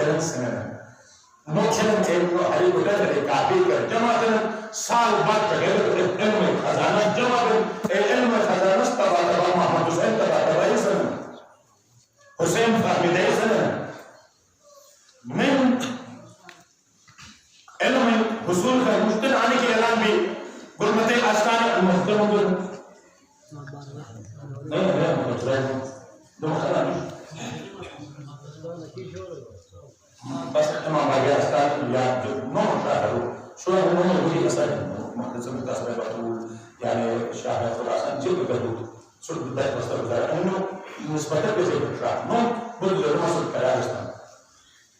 کرن سنن نوچن چینو ہری گڈر دے کافی کر جمع کرن سال بعد تغیر علم خزانہ جمع کرن علم خزانہ تبا محمد حسین تبا سنن حسین فاہمی سنن من علم حصول کا مشتن آنے کے اعلان بھی گلمت آستان المحترم گل نہیں دو مخلا نہیں بس امام باقی آستان یا جو نو مخلا کرو شوہ نو مخلی اثر محترم تصویر بطول یعنی شاہ خلاصان جب کرو سلط بیت مستر گزار انہوں نسبتر کے ذکر شاہ نو بلد ضرور سلط کرا آستان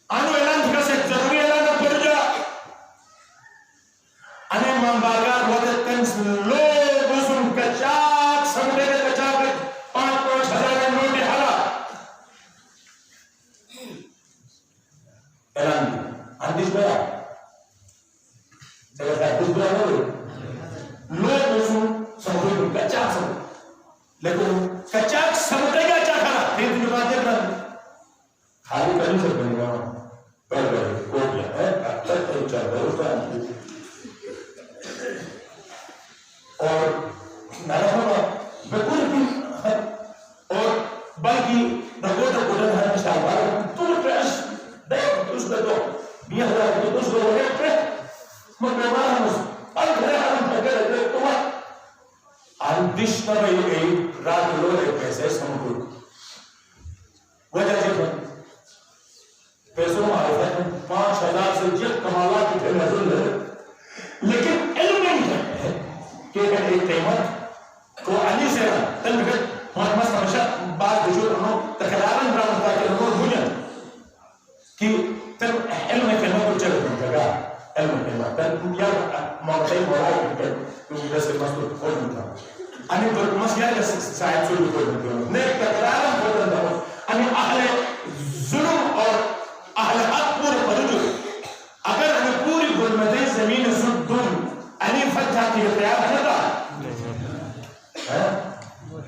آنو اعلان تھا سے ضروری اعلان پر جا انے امام باقی وقت تنس لوگ اسن کچاک سمجھے دے کچاک 5,000 نوٹی حالا اعلان دی اندیش بیا جگہ تھا اندیش بیا ہوئے لوگ اسن سمجھے دے کچاک سمجھے لیکن کچاک سمجھے گا چاہ کھانا پھر دن بات دیکھنا خالی کرنی سے بنی گا پر گئے کوٹیا ہے تک تو چاہ گئے اس طرح اور نرمہ بکل بھی اور بلکہ نگوٹا گوٹا ہے شاہبار تو پریس دیکھ تو اس بدو بیہ رہا ہے تو اس بدو ہے پریس مکرمان ہم اس گھرے ہم پھگر ہے تو اندیش نبی گئی رات لوڑے پیسے سمکل وجہ جب پیسوں معرفت میں 5,000 سے جب کمالات کی نظر ہے لیکن علم نہیں ہے کہ اگر ایک قیمت کو علی سے رہا تن بکر محمد ہمیشہ بعض بجور انہوں تکرارن برامت تاکہ انہوں بھوجن کہ تن علم قیمت کو چلے دیں جگہ علم قیمت تن یا موقعی مولائی بکر کیونکہ دس مستر کھول نہیں تھا انہی پر مسئلہ یا سائد سولی کھول نہیں تھا نیک تکرارن کھول نہیں تھا انہی اہل ظلم اور اہل حق پورے پرجو اگر انہی پوری گلمتی زمین سدن انہی فتح کی اختیار ہے تھا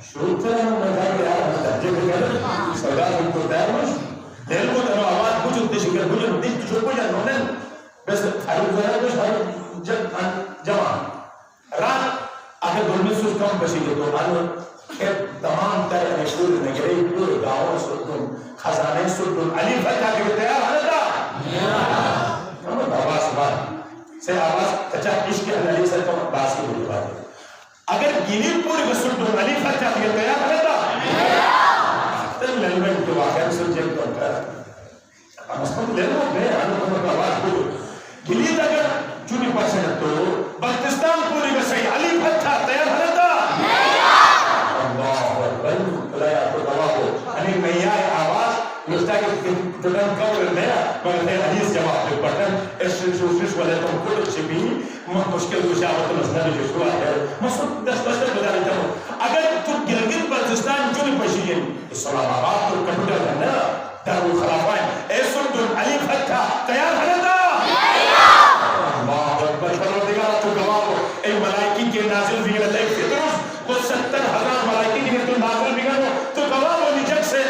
شروع سے ہم نے کہا کہ آپ درجے بھی کریں سودا ہم کو تیار مش دل کو تنو آواز بجھو دیشی کر بجھو دیش تو چھوڑ جا نونن بس ہر گزارا کچھ ہر جمع رات آخر گلمی سوچ کم بشی گے تو آنو کہ تمام تر انہی پوری نگری پوری گاؤں سدن خزانے سدن علی فتح کی تیار ہے تھا ہم آواز بات سے آواز کچا عشق علی سے تو باس کی ہوئی بات ہے اگر گینی پوری بسر دو علی فتح کی تیار رہتا تن لنگن تو واقعی سمجھے تو کر مسکن لینا میں آنو کمر آواز کو گلی اگر چونی پاسے تو بلتستان پوری بسر علی فتح تیار رہتا اللہ اکبر خدای آپ کو دعا ہو انہی میائی آواز لستا کہ جنن کور نیا مگر حدیث جواب دے پڑھن اس شوشش والے تو کل چھپی مشکل گشاوت مسئلہ جو شروع ہے مسعود دس گزارے جاؤ اگر تو گلگت بلتستان چونی پشی ہے اسلام آباد تو کمپیوٹر ہے نا دار الخلافین اے سندن علی فتح تیار ہے نا اللہ اکبر پروردگار تو گواہ ہو اے ملائکی کے نازل بھی ہے ایک فطرس کو 70,000 ملائکی کے تو نازل بھی ہے تو گواہ ہو نجک سے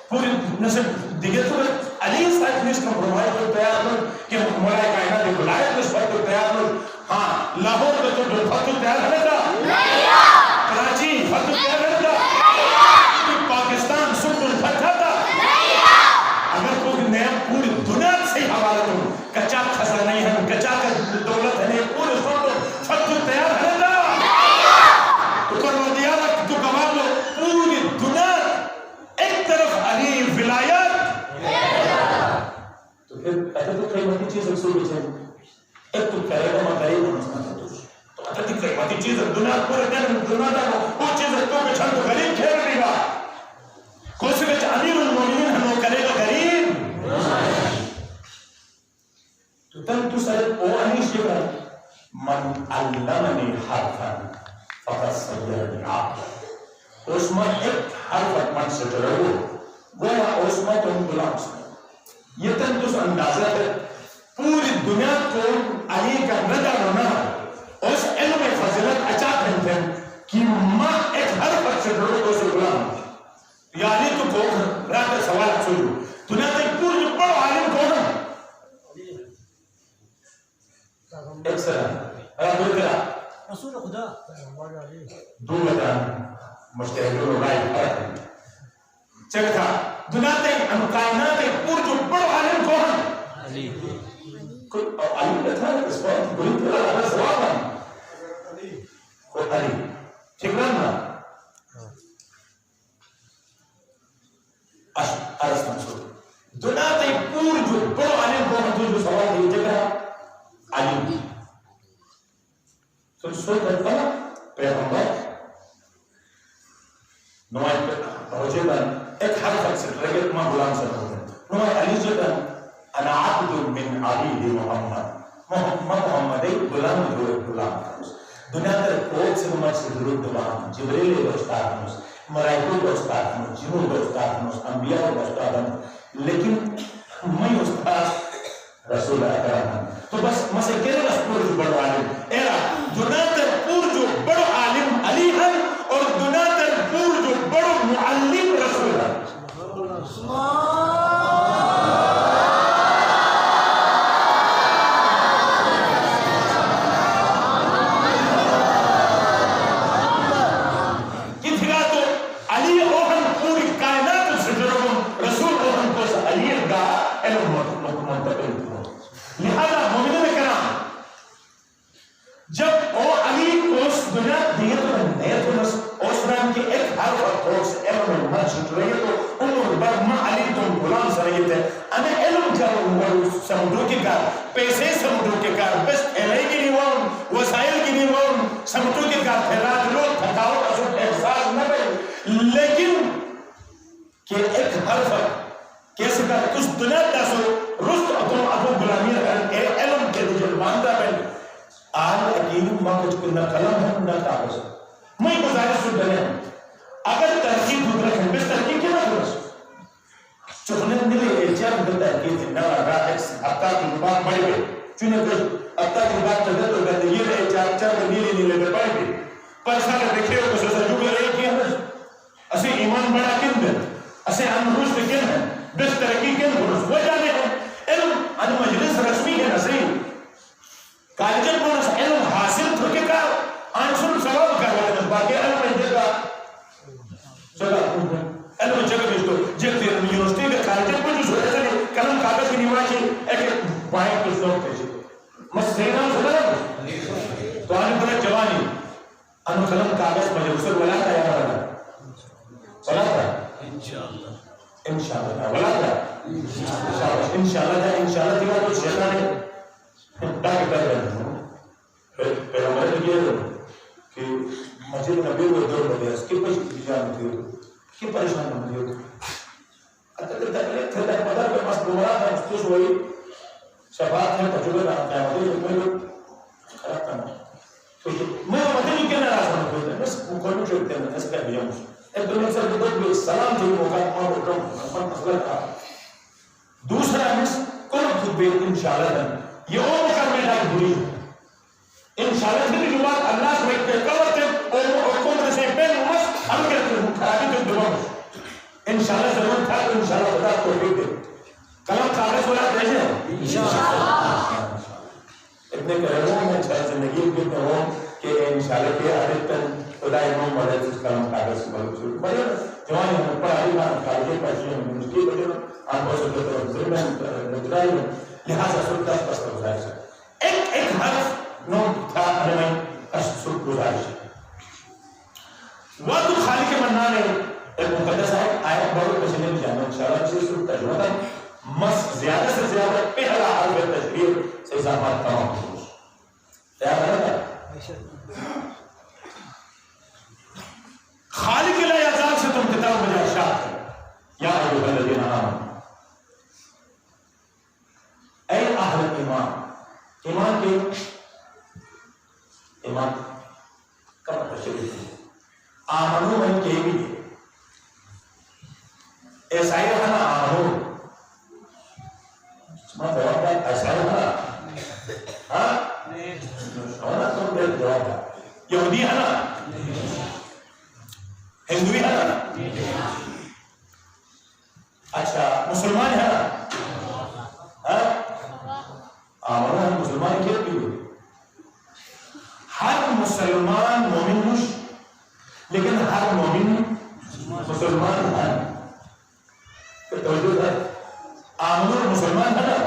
پوری نصب دیگر تو علی صاحب نے اس کا فرمایا تو تیار ہو کہ ملائے کائنات نے بلائے تو اس پر تو تیار ہو ہاں لاہور میں تو فتح تیار ہے تھا کراچی فتح تیار ہے تھا پاکستان سلطن فتح تھا اگر کوئی نیا پوری دنیا سے حوالہ کرو کچا خزانہ نہیں ہے کچا کا دولت ہے پورے سلطن فتح تیار ہے تھا تو پروردگار تو گواہ لو پوری دنیا ایک طرف علی ولایت تو پھر اگر تو قیمتی چیز رسول بچے ایک تو کرے گا مقریب تو اگر تو قیمتی چیز دنیا پورے دنیا دا وہ چیز تو بچھان تو غریب کھیل رہی گا کوئی سے امیر المومنین ہم کرے گا غریب تو تن تو سر او انیش کے بعد من علمنی حرفا فقط سیرنی عقل اس میں ایک حرف من سے جرہو گویا اس میں تو غلام سے یہ تن تو اندازہ ہے پوری دنیا کو علی کا نظر ہونا اس علم فضلت اچھا کرتے ہیں کہ ماں ایک حرف سے جرہو تو اسے غلام یا علی تو کو رات سوال چھوڑو دنیا تک پوری جو بڑا عالم کو دو وطن مجتہدون رائے فرق چکتا دناتے ان کائنات پور جو بڑو عالم کو ہم علی بتانا اس بات کوئی طرح اللہ سواب کو علی ٹھیک رہنا ارس منصور دناتے پور جو بڑو عالم کو ہم جو سواب دیو جگہ علی سوچ کرتا پیغمبر نوائے رجباً ایک حرف اکسر رگل ما غلام سنو نوائے علی جباً انا عبد من عبید محمد محمدی غلام جو غلام دنیا در کوت سے نمائے سے درود دوام جبریل دوستار ہنوس مرائکو دوستار ہنوس جنوب دوستار ہنوس انبیاء دوستار ہنوس لیکن میں استاد رسول اکرام تو بس مسئلہ کہنے گا پور جو بڑو عالم ایرا دنیا در پور جو بڑو عالم علی ہے اور دنیا در پور جو بڑو معلم رسول ہے کتنا تو علی اوہن پوری کائنات سے جرم رسول اوہن کو سے علی دا علم منتقل لہذا مومنوں نے کرام جب او علی اس دنیا دیت میں نیت میں اس رام کی ایک حرف اور اس علم میں مرشد رہی تو انہوں برما علی تم غلام سرائیت ہے انہیں علم جاؤ سمدو کے کار پیسے سمدو کے کار بس پھیلائی کی نیوان وسائل کی نیوان سمدو کے کار پھیلات لوگ تھکاؤ کا سب احساس نہ بھئی لیکن کہ ایک حرف کیسے کہا اس دنیا کا سو رست اکم ابو غلامی رکھن اے علم کے دیجل باندھا بین آل اکیلو ماں کچھ نہ قلم ہے نہ کاغذ میں گزارش سن رہے ہیں اگر ترکیب خود رکھیں بس ترکیب کیا نہ کرس چکنے ملے ایچار میں ترکیب تھی نوہ رات ایک ہفتہ کی بات بڑھ گئے چونے کچھ ہفتہ کی بات چلے تو کہتے یہ رہے چار میں نیلے نیلے پر بڑھ گئے پر سارے دیکھے ہو کچھ ایسا جو رہے کیا ہے اسے ایمان بڑا کن دے اسے ہم رشد کن ہے بس ترقی کن کرس وہ جانے ہیں علم ان مجلس رسمی ہے نصیب کالجن بونس علم حاصل تھوکے کا آنسون سواب کا ہے باقی علم میں دیکھا چلا علم جگہ بیشتو جب دیر یونیورسٹی کے کالجن پر جو سوئے سے کلم کاغذ کی نیوان کی ایک بائیں کچھ لوگ تھے مس سینام سنا رہا تو آنے پر جوانی انو کلم کاغذ پر جب اسے ولا تھا یا ولا ولا تھا انشاءاللہ ولا تھا انشاءاللہ دیگا کچھ شیطان ہے ڈاک کر رہے ہیں پیغمبر نے کیا کہ مسجد نبی کو دور بدیا اس کی پریشان ہوتی ہو اگر تکلیف تھے در پدر پہ مست گمراہ ہے مستوش ہوئی شفاعت ہے تجربہ رہا ہے مدد خراب کرنا میں مدد کیا ناراض ہونا کوئی ہے بس مکھولوں چھوٹتے ہیں اس کا دیا مجھے ایک دنیا سر بدل بھی سلام جو موقع ماں بکرم مسئلہ تھا دوسرا مس کل خود بیت انشاءاللہ یہ وہ مکرمہ ڈاک بری انشاءاللہ سے جو بات اللہ سے ایک کور تھے اور کمر سے پین مس ہم کہتے ہیں خرابی تو دعا انشاءاللہ ضرور تھا تو انشاءاللہ خدا کو بھی دے کلام کاغذ والا دیجئے انشاءاللہ اتنے کرموں میں چھر زندگی کتنے ہوں کہ انشاءاللہ کے عادتاً خدا امام مدد اس کلام کاغذ سے بہت چھوٹ بڑے جوانی ہم پڑھائی بات کالجے پڑھیں ہم مشکل بڑے آن بہت سے طرف ذرمین نگرائی میں لہذا سلطہ پس کا گزارش ہے ایک حرف نو تھا علمین اشت گزارش ہے وقت خالق منان ہے ایک مقدس ہے آیت بہت پسندے بھی جانا انشاءاللہ سے سلطہ ترجمہ تھا مس زیادہ سے زیادہ پہلا حرف تشبیر سے اضافات تمام خصوص تیار ہے خالق اللہ اعزاز سے تم کتاب مجھے ارشاد کریں یا ایوہ الذین آمنوا اے اہل ایمان ایمان کے ایمان کا متشکل ہے آمنو میں کہے بھی ہے ایسائی رہنا آمنو میں جواب ہے ایسائی رہنا ہاں ہونا تم دے جواب ہے یہودی ہے نا ہندوی ہے نا اچھا مسلمان ہے نا آمنو ہم مسلمان کیا بھی ہر مسلمان توجہ ہے آمنون مسلمان ہے نا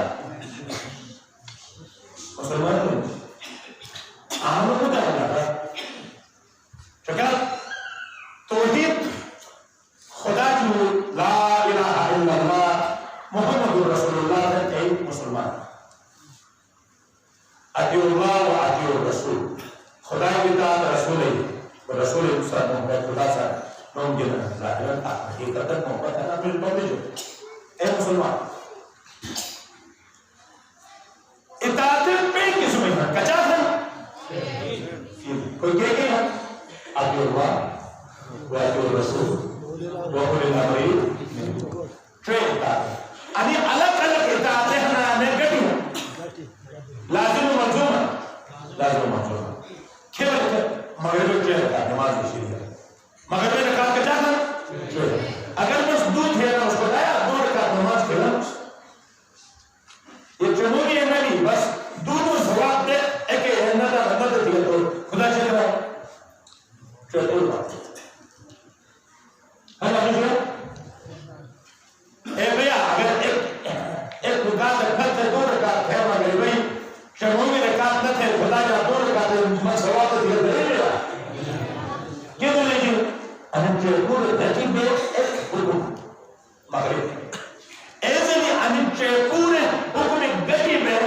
مسلمان ہے آمنون کو کیا بنا تھا شکر توحید خدا جو لا الہ الا اللہ محمد رسول اللہ ہے ایک مسلمان اطیع اللہ و اطیع الرسول خدا کی اطاعت رسول مصطفیٰ محمد خدا سے ممکن ہے ظاہراً حقیقت محبت ہے نا بالکل جو اے مسلمان اطاعت پہ کس میں ہے کچا ہے کوئی کہے گا اطیع اللہ و اطیع الرسول و اولی الامر ٹرین اطاعت انی الگ الگ اطاعت ہے نا ہمیں گٹی لازم و ملزوم کھیل مغرب ٹرین کا نماز شریعہ مغرب رکعت کا جانا اگر بس دودھ ہے نا اس کو لایا دو رکعت نماز کھیلا یہ جمہوری ہے نہیں بس دودھ و ثواب دے ایک مدد دیا تو خدا چاہے گا چطور بات ہے نا مجھے اے بھیا اگر ایک رکعت رکھت ہے دو رکعت ہے مغربی جمہوری رکعت نہ تھے خدا جا دو رکعت ہے ثواب دیا دے گا کیوں نہیں لیکن انچےپور دھتی میں ایک حکم مغرب ایسے بھی انچےپور حکم گٹی میں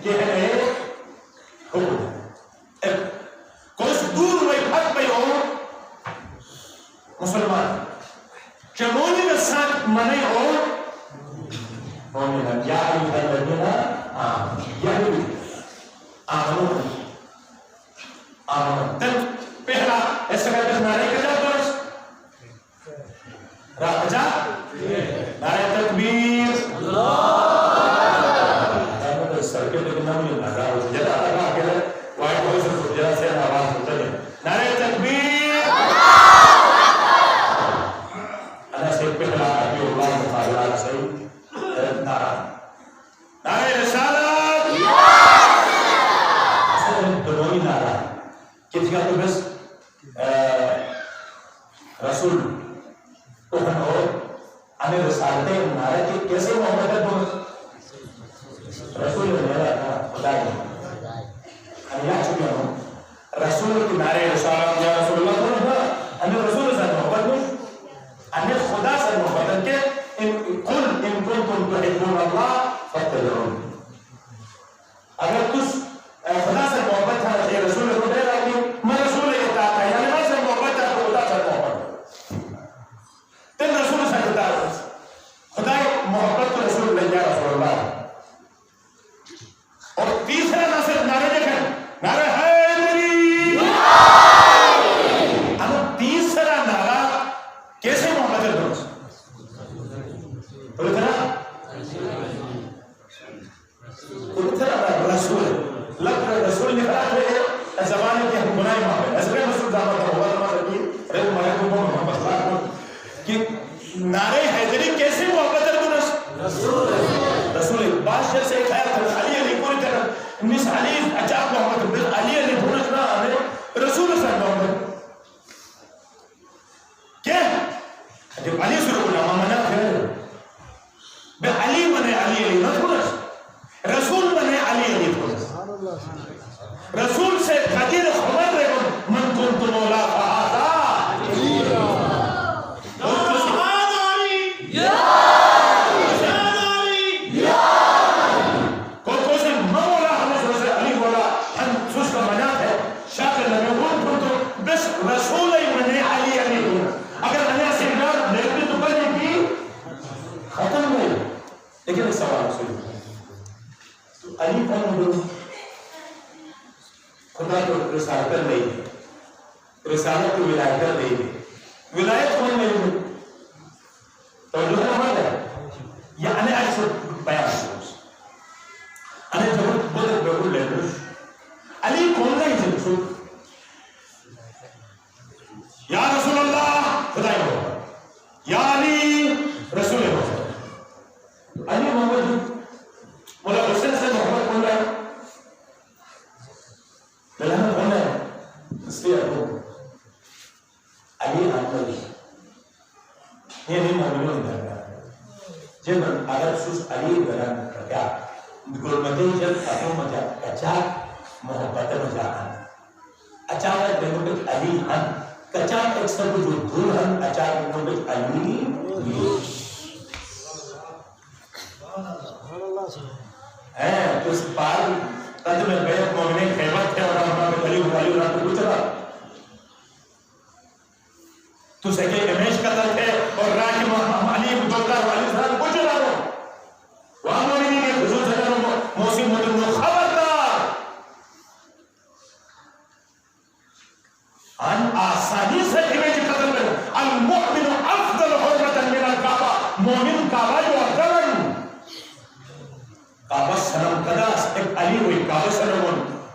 کہ ہے حکم کچھ دور میں حق پہ ہو مسلمان چمونی میں ساتھ منے ہو مومنہ یا ایوہ الذین آمنوا آمنوا آمنوا پہلا ایسا کہتے ہیں نعرہ کجا درست راہ کجا نعرہ تکبیر اللہ سرکت لیکن نمی نعرہ جدا لگا کے وائٹ ہاؤس سے جدا سے آواز ہوتا ہے نعرہ تکبیر اللہ سے پہلا اپی اللہ مخابرات سے نعرہ نعرہ رسالت اصلا دنوی نعرہ کتنا تو بس رسول کوہن اور ہمیں رسالتے نعرہ کی کیسے محبت ہے تو رسول میرا خدا ہے ہم یہاں چکے ہوں رسول کی نعرہ رسالت یا رسول اللہ تو ہمیں رسول سے محبت نہیں ہمیں خدا سے محبت ہے کہ قل ان کنتم تحبون اللہ فاتبعون اگر تس خدا سے محبت ہے یہ رسول کو دے رہا کہ میں رسول اطاعت ہے یعنی میں سے محبت ہے تو خدا سے محبت تین رسول سے اطاعت خدا محبت تو رسول لے جا رسول اللہ اور تیسرا نہ صرف نعرے دیکھیں نعرہ حیدری ہم تیسرا نعرہ کیسے محبت ہے درست بولے تھا رسول لفظ رسول نکلا ہے زمانے کے ہم گناہ معاملے ایسے میں رسول دعوت کا ہوا نماز کی رہے محبوب محمد صلی اللہ علیہ وسلم کہ نعرہ حیدری کیسے محبت ہے درست رسول بادشاہ سے ایک آیت ہے علی علی کوئی طرح مس علی اچاپ محمد بل علی علی بھونس نہ آنے رسول صلی اللہ علیہ وسلم کیا جب علی سے رکھنا مامنا پھر بے علی بنے علی علی نہ بھونس رسول بنے علی علی بھونس رسول سے قدیر خبر رہے من کنت مولا فہذا رسول من علی علی اگر اللہ سے نام لیتے تو بنے گی ختم ہوئی لیکن ایک سوال رسول تو علی کون ہو خدا کو رسالت نہیں ہے رسالت کو ولایت نہیں ہے ولایت کون نہیں ہے تو جو ہے یا انا اکثر بیان انا جب بدر بقول له علی کون نہیں ہے رسول یا رسول اللہ خدا ہی ہوگا یا علی رسول ہوگا علی محمد مولا حسین سے محمد بول رہا ہے ملحمد بول رہا ہے اس لیے علی محمد یہ نہیں محمد من درگاه جبن اگر سوس علی بران کیا گلمتی جب اپنو مجا کچاک محبت مجا کن اچانک بینو کچھ علی ہن کچاک اکثر جو دور ہن اچانک بینو کچھ علی ہے تو اس پار تد میں بیت مومنین خیمت تھے اور ہمارے علی رات کو چلا تو سکے امیش قتل تھے اور راکی علی دوکار والی صاحب کو چلا رہو وہاں مومنین کے حضور صلی اللہ علیہ وسلم موسیم مدن خبردار ان آسانی سے امیش قتل کرو المؤمن افضل حرمتا من الکعبہ مومن کعبہ جو افضل کعبہ سلام قداس ایک علی ہوئی کعبہ سلام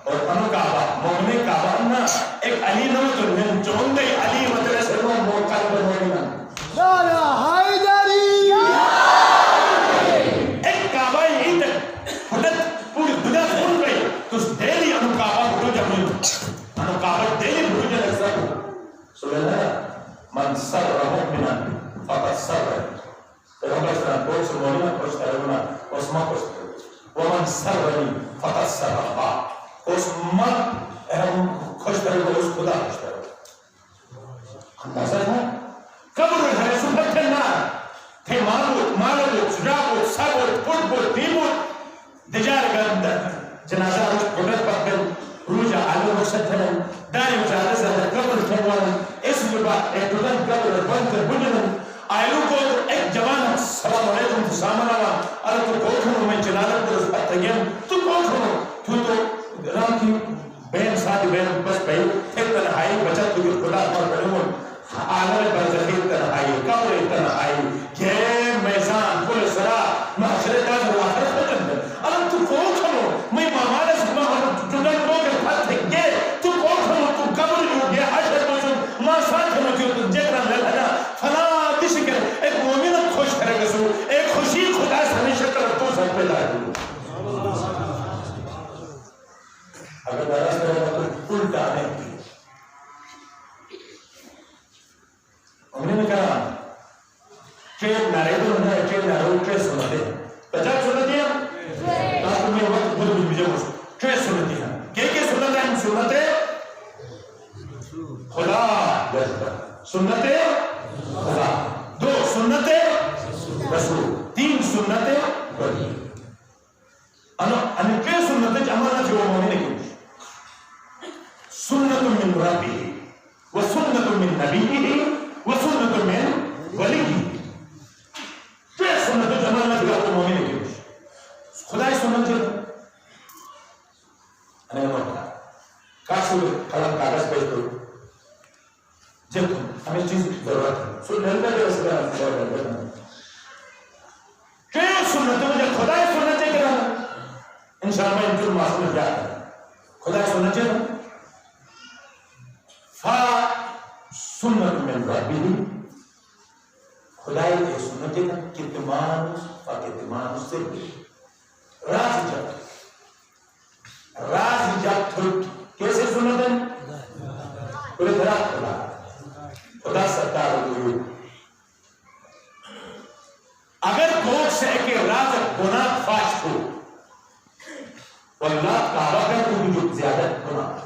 اور انو کعبہ مومن کعبہ نا ایک علی نو تو من چون دے علی مطلع سلام موقع پر مومنہ لالا حیدری ایک کعبہ یہی تک خودت پوری دنیا خون گئی تو اس دہلی انو کعبہ بھٹو جمعی انو کعبہ دہلی بھٹو جمعی سب سبحان اللہ من سر رہو منا فقط سر رہے پیغمبر صلی اللہ علیہ وسلم مومنہ خوش ترگونا اسمہ خوش ترگونا ومن سرنی فقط سر اللہ اس من خوش ترگو اس خدا خوش ترگو اندازہ ہے قبر ہے سبت تننا تھے مالبوت سجابوت سابوت پٹبوت دیبوت دجار گرد جنازہ روش پڑت پکر روجہ آلو رخصت تھنن دائم جادزہ قبر تھنوان اس جبا ایک دن قبر بند کر بجنن آئلو کو ایک جوان سلام علیکم سامن آوا ارے تو کوٹھنو میں جلالت در اس پتگیم تو کوٹھنو تو رام کی بین ساتھ بین بس بھئی ایک تنہائی بچت تو خدا پر بڑھون عالم برزخی تنہائی قبر تنہائی یہ میزان کل سرا محشر تاج و آخرت بچند ارے تو کوٹھنو میں مامال سکما جدن کو کے پھت گے تو کوٹھنو تو قبر جو گے حشر بچن ماں ساتھ ہنو جو جگران للہنا فلا شکر ایک مومن خوش کرے گا سو ایک خوشی خدا سے ہمیشہ کر تو سب پیدا ہے اگر دراز کرے گا تو الٹا نہیں امین نے کہا چیز ناریدو ہے چیز نارو چیز سنتے ہیں بچہ سنتے ہیں تاکہ تمہیں وقت بھول بھی مجھے مجھے چیز سنتے ہیں کہ سنتے ہیں سنتے خدا سنتے خدا دو سنت رسول تین سنت ولی انکے سنت جمعنا جو مومن کی سنت من ربی و سنت من نبی و سنت من ولی جو سنت جمعنا جو مومن کی خدای سنت جو انہیں مرکا کاسو قلم کاغذ پیش کرو جب ہمیں چیز ضرورت ہے سو نلدہ جو اس کا ضرورت ہے کہ سنتوں میں جب خدا سنت ہے کہ انشاءاللہ میں انجل معصوم کیا ہے خدا سنت ہے فا سنت من ربی خدا یہ سنت ہے کتمان و کتمان سے راز جب کیسے سنت ہے پورے طرح خدا سرکار ہوئی اگر کوک سے کہ راز گناہ فاش ہو واللہ کعبہ کا جو زیادہ گناہ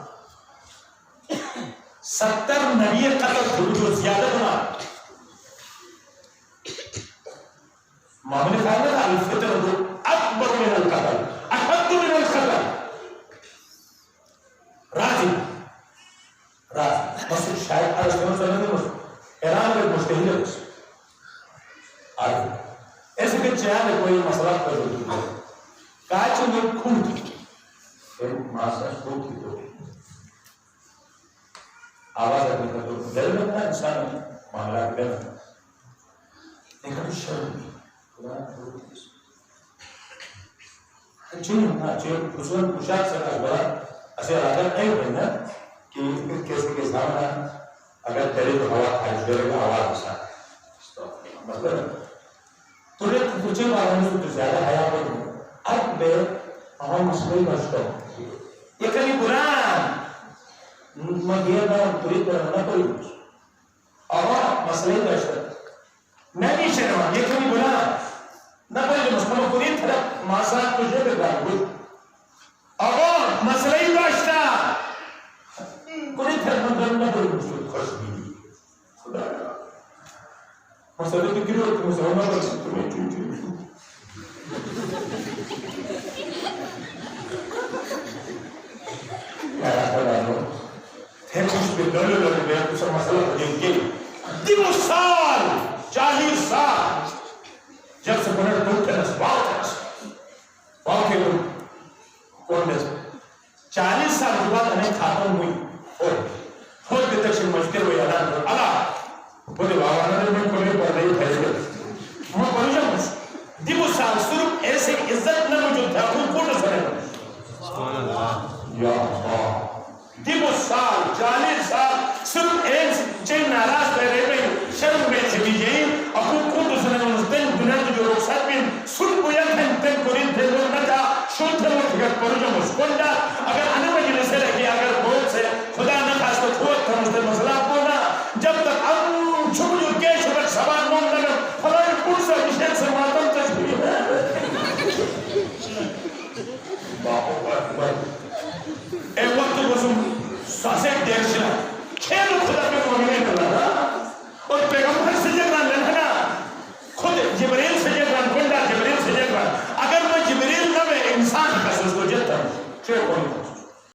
70 نبی قتل جو زیادہ گناہ معاملے خیال ہے الفطر اکبر من القتل احد من القتل راضی مسجد شاید عرض کرنا چاہنے دیں ایران میں مشتہی ہے آگے ایسے کہ چاہاں میں کوئی مسئلہ کر دو کاچ میں کھون کی ماسا کھون کی تو آواز اپنی کر دو دل میں تھا انسان میں معاملہ کے دل میں لیکن شرم نہیں قرآن کھون کی چین خصوصاً پوشاک سے اکبرہ اسے اگر نہیں بننا کہ کیسے کے سامنا اگر تیرے تو ہوا خارج دے گا آواز بسا مطلب تُرے تجھے بارے میں تو زیادہ حیاء بنو اب بے ہمیں مسئلہ بچتا ہوں یہ کبھی قرآن مگیر میں تُرے تو نہ کوئی اور مسئلہ بچتا میں نہیں شرما یہ کوئی بنا نہ بلکہ مسلمان کو نہیں تھا ماسات تجھے بگا بود اور مسئلہی داشتا کوئی تھا مندر نہ بلکہ مسلمان خوش بھی خدا مسئلہ تو گرو کہ مسلمان پر تمہیں چوچو تھیکوش پہ لولو لولو میں کچھ مسئلہ ہو جائیں گے 2 سال 40 سال جب سے بنر دو تنس باؤ کے لوگ کون دے 40 سال کے بعد انہیں کھاتم ہوئی اور دے تک سے مجھتے ہوئے اعلان کر اللہ بولے باوانا نے میں کوئی پر نہیں پھیل گئے میں پڑھو جا مجھ 2 سال صرف ایسے عزت نہ موجود تھا وہ کون سرے سبحان اللہ یا اللہ 2 سال 40 سال صرف ایک چین ناراض پہ رہے گئی شرم میں سے بھی جائیں اپو خود اس نے دن دنیا جو لوگ ساتھ میں سن بویان تھے تن قرین تھے لوگ نہ تھا شون تھے وہ تھے پرو جو مسکنڈا اگر انہ مجھے سے رکھی اگر بہت سے خدا نہ خواست تو کھوت تھا مجھتے مسئلہ کو نا جب تک ام چھو جو کیش اگر سبان مون لگا فلائی پورسا کشن سے ماتم تشبیح ہے باپو اکبر اے وقت بسم ساسے دیر شنا کھیل خدا پہ مومنین اللہ اور پیغمبر سے جگران لنکھنا خود جبریل سے جگران کنڈا جبریل سے جگران اگر میں جبریل نہ میں انسان کا سوچ تو جتا چھے کوئی